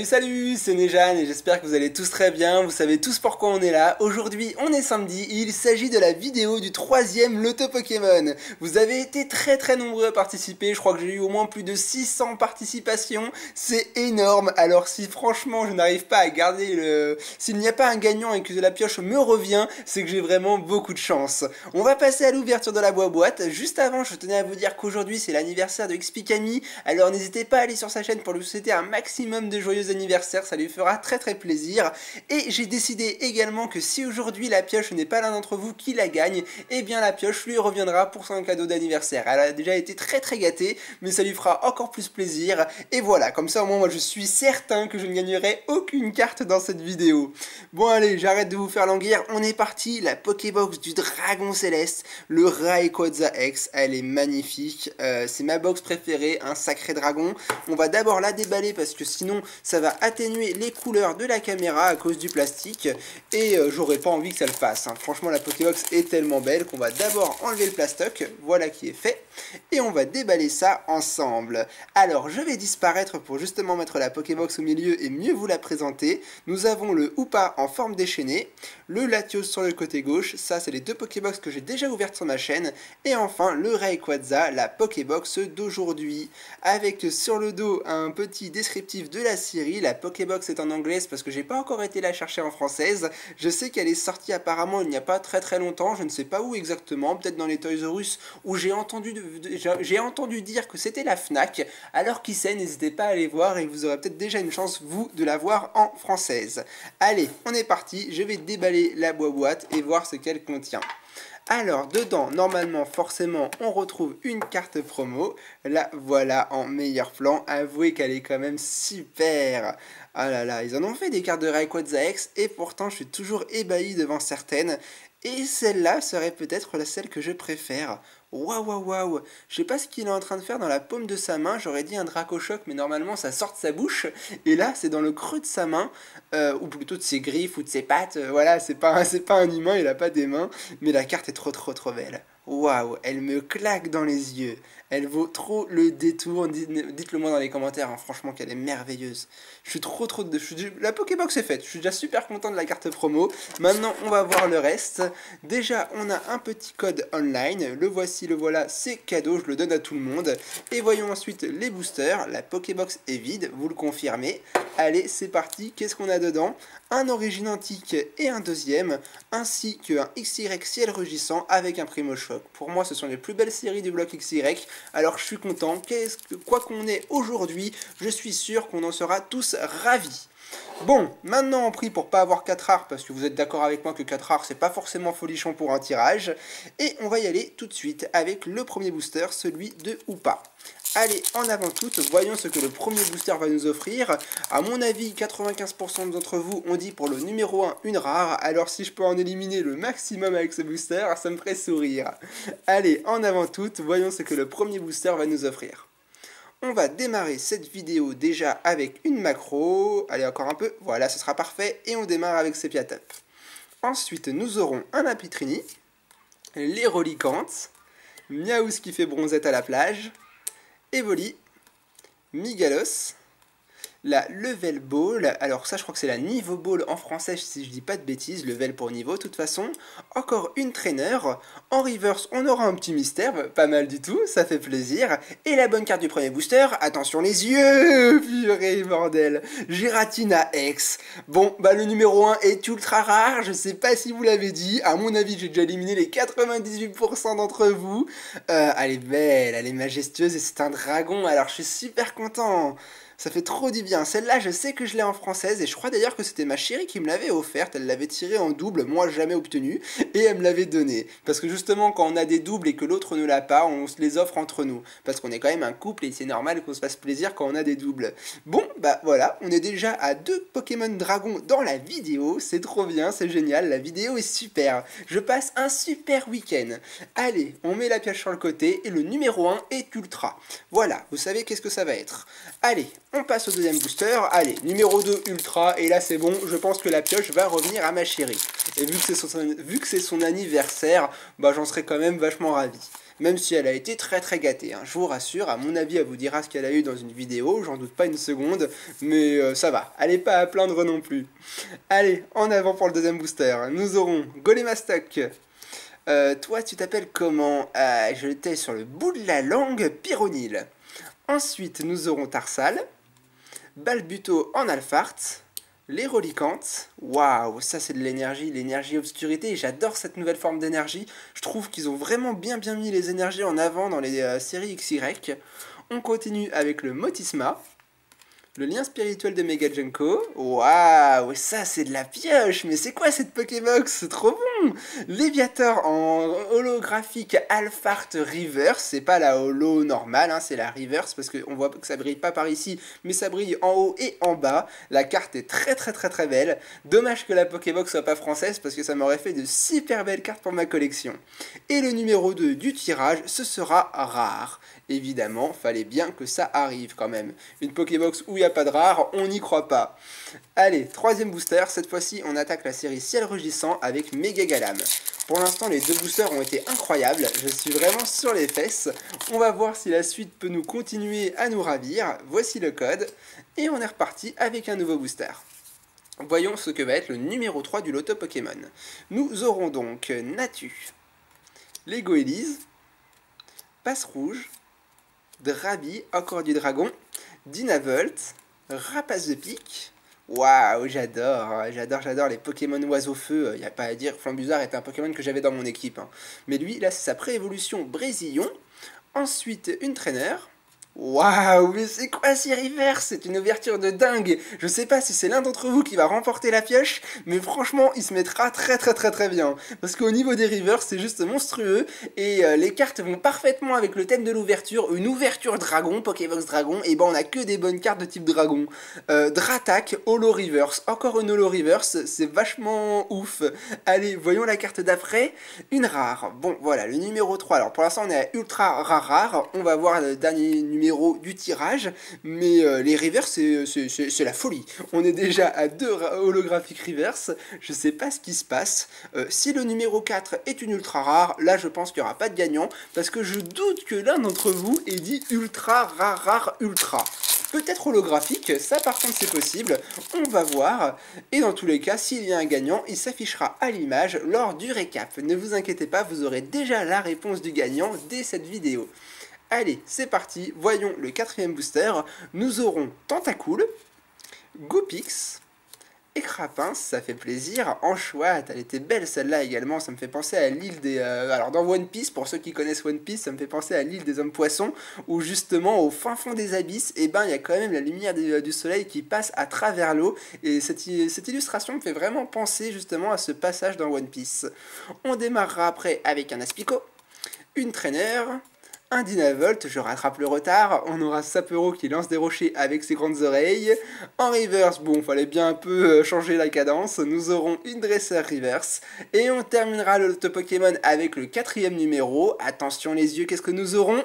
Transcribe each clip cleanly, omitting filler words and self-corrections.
Salut, c'est Nejan et j'espère que vous allez tous très bien, vous savez tous pourquoi on est là. Aujourd'hui on est samedi et il s'agit de la vidéo du troisième loto Pokémon. Vous avez été très nombreux à participer, je crois que j'ai eu au moins plus de 600 participations, c'est énorme. Alors si franchement je n'arrive pas à garder le... S'il n'y a pas un gagnant et que la pioche me revient, c'est que j'ai vraiment beaucoup de chance. On va passer à l'ouverture de la boîte. Juste avant, je tenais à vous dire qu'aujourd'hui c'est l'anniversaire de XPKami, alors n'hésitez pas à aller sur sa chaîne pour lui souhaiter un maximum de joyeux anniversaire, ça lui fera très plaisir. Et j'ai décidé également que si aujourd'hui la pioche n'est pas l'un d'entre vous qui la gagne, eh bien la pioche lui reviendra pour son cadeau d'anniversaire. Elle a déjà été très gâtée, mais ça lui fera encore plus plaisir. Et voilà, comme ça au moins moi je suis certain que je ne gagnerai aucune carte dans cette vidéo. Bon allez, j'arrête de vous faire languir, on est parti, la Pokébox du Dragon Céleste, le Rayquaza X, elle est magnifique, c'est ma box préférée, un sacré dragon. On va d'abord la déballer parce que sinon ça va atténuer les couleurs de la caméra à cause du plastique et j'aurais pas envie que ça le fasse, hein. Franchement la Pokébox est tellement belle qu'on va d'abord enlever le plastoc, voilà qui est fait, et on va déballer ça ensemble. Alors je vais disparaître pour justement mettre la Pokébox au milieu et mieux vous la présenter. Nous avons le Hoopa en forme déchaînée, le Latios sur le côté gauche, ça c'est les deux Pokébox que j'ai déjà ouvertes sur ma chaîne, et enfin le Rayquaza, la Pokébox d'aujourd'hui, avec sur le dos un petit descriptif de la série. La Pokébox est en anglaise parce que j'ai pas encore été la chercher en française. Je sais qu'elle est sortie apparemment il n'y a pas très longtemps, je ne sais pas où exactement, peut-être dans les Toys R Us où j'ai entendu dire que c'était la Fnac. Alors qui sait, n'hésitez pas à aller voir et vous aurez peut-être déjà une chance vous de la voir en française. Allez, on est parti, je vais déballer la boîte et voir ce qu'elle contient. Alors, dedans, normalement, forcément, on retrouve une carte promo. La voilà en meilleur plan. Avouez qu'elle est quand même super. Ah là là, ils en ont fait des cartes de Rayquaza X et pourtant, je suis toujours ébahi devant certaines. Et celle-là serait peut-être celle que je préfère. Waouh. Je sais pas ce qu'il est en train de faire dans la paume de sa main. J'aurais dit un Dracochoc, mais normalement ça sort de sa bouche. Et là, c'est dans le creux de sa main, ou plutôt de ses griffes ou de ses pattes. Voilà, c'est pas un humain, il a pas des mains. Mais la carte est trop belle. Waouh, elle me claque dans les yeux. Elle vaut trop le détour. Dites-le moi dans les commentaires, hein, franchement qu'elle est merveilleuse. Je suis la Pokébox est faite. Je suis déjà super content de la carte promo. Maintenant, on va voir le reste. Déjà, on a un petit code online. Le voici, le voilà, c'est cadeau. Je le donne à tout le monde. Et voyons ensuite les boosters. La Pokébox est vide, vous le confirmez. Allez, c'est parti. Qu'est-ce qu'on a dedans? Un origine antique et un deuxième, ainsi qu'un XY ciel rugissant avec un Primo Choc. Pour moi, ce sont les plus belles séries du bloc XY, alors je suis content. Quoi qu'on ait aujourd'hui, je suis sûr qu'on en sera tous ravis. Bon, maintenant on prie pour pas avoir 4 rares, parce que vous êtes d'accord avec moi que 4 rares c'est pas forcément folichon pour un tirage. Et on va y aller tout de suite avec le premier booster, celui de Hoopa. Allez, en avant toute, voyons ce que le premier booster va nous offrir. À mon avis, 95% d'entre vous ont dit pour le numéro 1 une rare, alors si je peux en éliminer le maximum avec ce booster, ça me ferait sourire. Allez, en avant toute, voyons ce que le premier booster va nous offrir. On va démarrer cette vidéo déjà avec une macro. Allez, encore un peu. Voilà, ce sera parfait. Et on démarre avec Sepiatap. Ensuite, nous aurons un Apitrini, les Relicantes, Miaous qui fait bronzette à la plage, Evoli, Migalos, la Level Ball, alors ça je crois que c'est la Niveau Ball en français si je dis pas de bêtises, level pour niveau de toute façon, encore une trainer, en reverse on aura un petit mystère, pas mal du tout, ça fait plaisir, et la bonne carte du premier booster, attention les yeux, purée bordel, Giratina X, bon bah le numéro 1 est ultra rare, je sais pas si vous l'avez dit, à mon avis j'ai déjà éliminé les 98% d'entre vous, elle est belle, elle est majestueuse et c'est un dragon, alors je suis super content. Ça fait trop du bien. Celle-là, je sais que je l'ai en française et je crois d'ailleurs que c'était ma chérie qui me l'avait offerte. Elle l'avait tirée en double, moi jamais obtenue, et elle me l'avait donnée. Parce que justement, quand on a des doubles et que l'autre ne l'a pas, on se les offre entre nous. Parce qu'on est quand même un couple et c'est normal qu'on se fasse plaisir quand on a des doubles. Bon, bah voilà, on est déjà à 2 Pokémon Dragon dans la vidéo. C'est trop bien, c'est génial, la vidéo est super. Je passe un super week-end. Allez, on met la pioche sur le côté et le numéro 1 est ultra. Voilà, vous savez qu'est-ce que ça va être. Allez, On passe au deuxième booster. Allez, numéro 2 Ultra. Et là, c'est bon. Je pense que la pioche va revenir à ma chérie. Et vu que c'est son anniversaire, bah, j'en serais quand même vachement ravi. Même si elle a été très très gâtée, hein. Je vous rassure, à mon avis, elle vous dira ce qu'elle a eu dans une vidéo, j'en doute pas une seconde, mais ça va, elle n'est pas à plaindre non plus. Allez, en avant pour le deuxième booster, nous aurons Golémastoc. Toi, tu t'appelles comment? Je l'étais sur le bout de la langue, Pyronil. Ensuite, nous aurons Tarsal, Balbuto en Alphart, les Relicantes. Waouh, ça c'est de l'énergie obscurité, et j'adore cette nouvelle forme d'énergie. Je trouve qu'ils ont vraiment bien mis les énergies en avant dans les séries XY. On continue avec le Motisma, le lien spirituel de Mega Junko. Waouh, ça c'est de la pioche, mais c'est quoi cette Pokébox? C'est trop bon. Léviator en holographique Alphart Reverse, c'est pas la holo normale, hein, c'est la Reverse, parce qu'on voit que ça brille pas par ici, mais ça brille en haut et en bas. La carte est très belle. Dommage que la Pokébox soit pas française, parce que ça m'aurait fait de super belles cartes pour ma collection. Et le numéro 2 du tirage, ce sera rare. Évidemment, fallait bien que ça arrive quand même. Une Pokébox où il n'y a pas de rare, on n'y croit pas. Allez, troisième booster, cette fois-ci on attaque la série Ciel Rugissant avec Méga Galam. Pour l'instant les deux boosters ont été incroyables, je suis vraiment sur les fesses. On va voir si la suite peut nous continuer à nous ravir. Voici le code, et on est reparti avec un nouveau booster. Voyons ce que va être le numéro 3 du loto Pokémon. Nous aurons donc Natu, Lego Elise, Passe Rouge, Drabi, encore du dragon, Dynavolt, Rapace de pique. Waouh, j'adore les Pokémon oiseau-feu, il n'y a pas à dire. Flambuzard est un Pokémon que j'avais dans mon équipe, hein. Mais lui, là, c'est sa pré-évolution Brésillon. Ensuite, une trainer. Waouh, mais c'est quoi ces reverse? C'est une ouverture de dingue. Je sais pas si c'est l'un d'entre vous qui va remporter la pioche, mais franchement, il se mettra très bien. Parce qu'au niveau des reverse, c'est juste monstrueux, et les cartes vont parfaitement avec le thème de l'ouverture. Une ouverture dragon, Pokébox dragon, et ben on a que des bonnes cartes de type dragon. Dratak, Holo Reverse, encore une Holo Reverse, c'est vachement ouf. Allez, voyons la carte d'après, une rare. Bon, voilà, le numéro 3. Alors pour l'instant, on est à ultra rare. On va voir le dernier numéro du tirage, mais les reverse c'est la folie. On est déjà à 2 holographiques reverse, je sais pas ce qui se passe. Si le numéro 4 est une ultra rare, là je pense qu'il n'y aura pas de gagnant, parce que je doute que l'un d'entre vous ait dit ultra rare ultra. Peut-être holographique, ça par contre c'est possible, on va voir, et dans tous les cas, s'il y a un gagnant, il s'affichera à l'image lors du récap. Ne vous inquiétez pas, vous aurez déjà la réponse du gagnant dès cette vidéo. Allez, c'est parti, voyons le quatrième booster. Nous aurons Tentacool, Gopix, Écrapince, ça fait plaisir, Anchoite, elle était belle celle-là également, ça me fait penser à l'île des... alors dans One Piece, pour ceux qui connaissent One Piece, ça me fait penser à l'île des hommes poissons, où justement au fin fond des abysses, et ben il y a quand même la lumière du soleil qui passe à travers l'eau, et cette illustration me fait vraiment penser justement à ce passage dans One Piece. On démarrera après avec un Aspico, une Trainer, un Dynavolt, je rattrape le retard, on aura Sapero qui lance des rochers avec ses grandes oreilles. En reverse, bon, fallait bien un peu changer la cadence, nous aurons une dresseur reverse. Et on terminera le loto Pokémon avec le quatrième numéro. Attention les yeux, qu'est-ce que nous aurons ?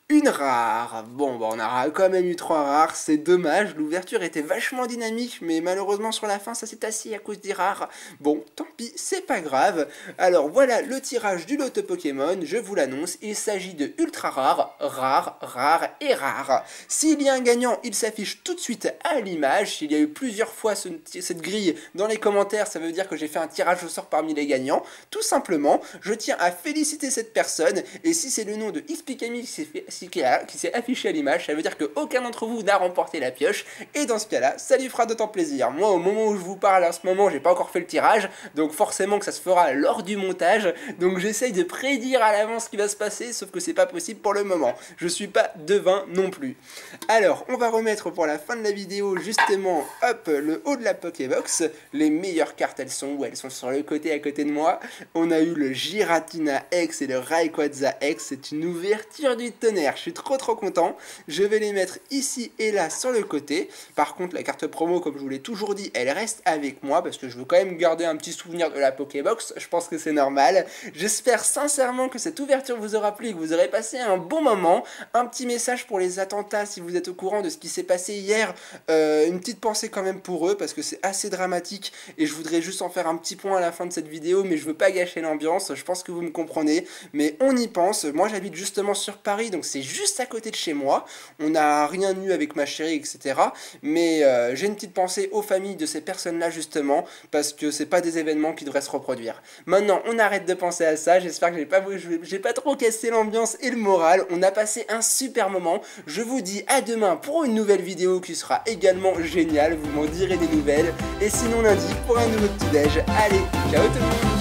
Une rare. Bon, bah on aura quand même eu 3 rares, c'est dommage. L'ouverture était vachement dynamique, mais malheureusement sur la fin ça s'est assis à cause des rares. Bon, tant pis, c'est pas grave. Alors voilà le tirage du loto Pokémon, je vous l'annonce, il s'agit de ultra rare, rare et rare. S'il y a un gagnant, il s'affiche tout de suite à l'image. S'il y a eu plusieurs fois cette grille dans les commentaires, ça veut dire que j'ai fait un tirage au sort parmi les gagnants. Tout simplement, je tiens à féliciter cette personne, et si c'est le nom de XPKami qui s'est affiché à l'image, ça veut dire qu'aucun d'entre vous n'a remporté la pioche, et dans ce cas-là, ça lui fera d'autant plaisir. Moi, au moment où je vous parle, en ce moment, j'ai pas encore fait le tirage, donc forcément que ça se fera lors du montage, donc j'essaye de prédire à l'avance ce qui va se passer, sauf que c'est pas possible pour le moment. Je suis pas devin non plus. Alors, on va remettre pour la fin de la vidéo, justement, hop, le haut de la Pokébox. Les meilleures cartes, elles sont où? Elles sont sur le côté, à côté de moi. On a eu le Giratina X et le Rayquaza X, c'est une ouverture du tonnerre. extraordinaire, je suis trop content. Je vais les mettre ici et là sur le côté. Par contre, la carte promo, comme je vous l'ai toujours dit, elle reste avec moi parce que je veux quand même garder un petit souvenir de la Pokébox. Je pense que c'est normal. J'espère sincèrement que cette ouverture vous aura plu et que vous aurez passé un bon moment. Un petit message pour les attentats, si vous êtes au courant de ce qui s'est passé hier. Une petite pensée quand même pour eux parce que c'est assez dramatique et je voudrais juste en faire un petit point à la fin de cette vidéo, mais je veux pas gâcher l'ambiance. Je pense que vous me comprenez, mais on y pense. Moi, j'habite justement sur Paris, donc c'est juste à côté de chez moi. On n'a rien eu avec ma chérie, etc. Mais j'ai une petite pensée aux familles de ces personnes-là, justement, parce que c'est pas des événements qui devraient se reproduire. Maintenant, on arrête de penser à ça. J'espère que j'ai pas trop cassé l'ambiance et le moral. On a passé un super moment. Je vous dis à demain pour une nouvelle vidéo qui sera également géniale. Vous m'en direz des nouvelles. Et sinon lundi pour un nouveau petit déj. Allez, ciao tout le monde!